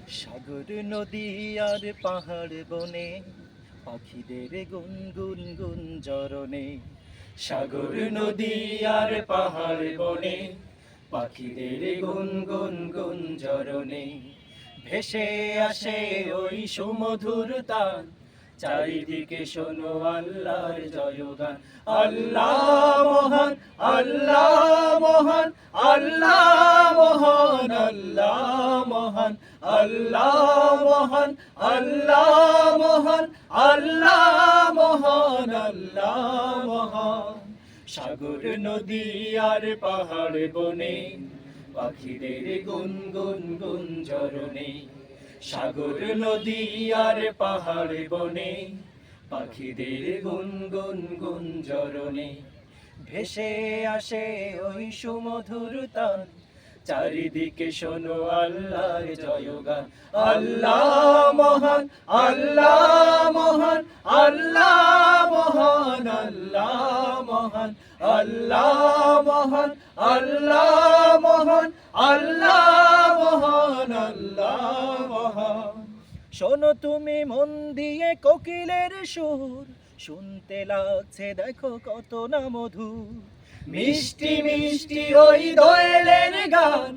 সাগর নদী আর পাহাড় বনে পাখিদের গুনগুন গুঞ্জরণে। সাগর নদী আর পাহাড় বনে পাখিদের গুনগুন গুঞ্জরণে। ভেসে আসে ওই সুমধুর তান, চারিদিকে শোনো আল্লাহর জয়গান। আল্লাহ মহান, আল্লাহ মহান, আল্লাহ মহান, আল্লাহ মহান, আল্লাহ মহান, আল্লাহ মহান, আল্লাহ মহান, আল্লাহ মহান। সাগর নদী আর পাহাড় বনে পাখিদের গুনগুন গুঞ্জরণে। সাগর নদী আর পাহাড় বনে পাখিদের গুনগুন গুঞ্জরণে। ভেসে আসে ওই সুমধুর তান, চারিদিকে শোনো আল্লাহর জয়গান। আল্লাহ মহান, আল্লাহ মহান, আল্লাহ মহান, আল্লাহ মহান, আল্লাহ মহান, আল্লাহ মহান, আল্লাহ মহান, আল্লাহ মহান। শোনো তুমি মন দিয়ে কোকিলের সুর, শুনতে লাগছে দেখো কত না মধুর। মিষ্টি মিষ্টি ওই দোয়েলের গান,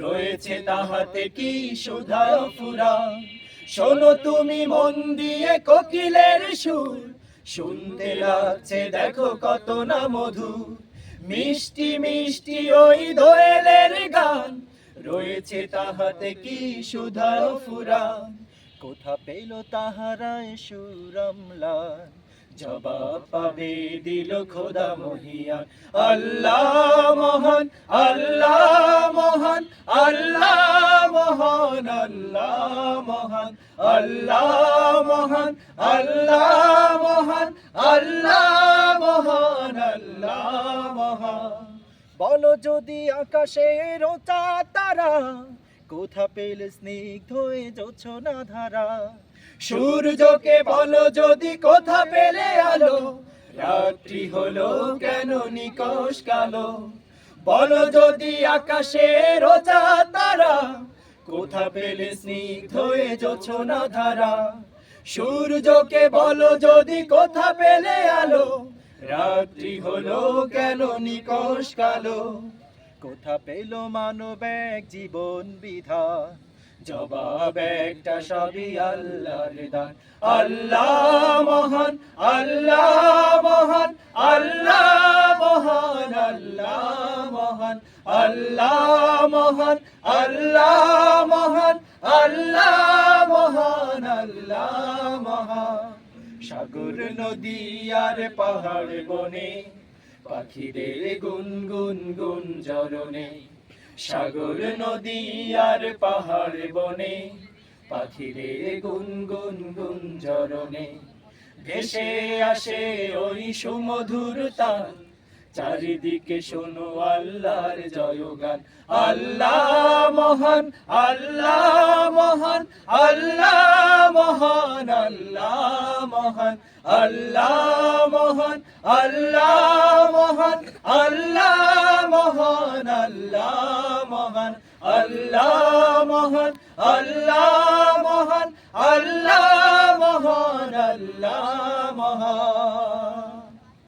রয়েছে তাহাতে কি সুধা ফুরান। শোনো তুমি মন দিয়ে কোকিলের সুর, শুনতে লাগছে দেখো কত না মধুর। মিষ্টি মিষ্টি ওই দোয়েলের গান, রয়েছে তাহাতে কি সুধা ফুরান। কোথা পেল তাহারায় সুরমলান, জবাব পাবে দিল খোদা মহিয়ান। আল্লাহ মহান, আল্লাহ মহান, আল্লাহ মহান, আল্লাহ মহান, আল্লাহ মহান, আল্লাহ মহান, আল্লাহ মহান, আল্লাহ মহান। বলো যদি আকাশের ওটা তারা, কোথা পেল স্নিগ্ধ জোছনা ধারা। সূর্যকে বলো যদি কোথা পেলে আলো, রাত্রি হলো কেন নিকষ কালো। বলো যদি আকাশের ওটা তারা, কোথা পেলে স্নিগ্ধ জোছনা ধারা। সূর্যকে বলো যদি কোথা পেলে আলো, রাত্রি হলো কেন নিকষ কালো। কোথা পেল মানব এক জীবন বিধান, জবাব একটা সবই আল্লাহর দান। আল্লাহ মহান, আল্লাহ মহান, আল্লাহ মহান, আল্লাহ মহান, আল্লাহ মহান, আল্লাহ মহান, আল্লাহ মহান, আল্লাহ মহান। সাগর নদী আর পাহাড় বনে পাখিদের গুনগুন গুঞ্জরণে। সাগর নদী আর পাহাড় বনে পাখিদের গুনগুন গুঞ্জরণে। ভেসে আসে ওই সুমধুর তান, চারিদিকে শোনো আল্লাহর জয়গান। আল্লাহ মহান, আল্লাহ মহান, আল্লাহ মহান, আল্লাহ মহান, আল্লাহ মহান, আল্লাহ মহান, আল্লাহ মহান, আল্লাহ মহান, আল্লাহ মহান, আল্লাহ মহান, আল্লাহ মহান, আল্লাহ মহান।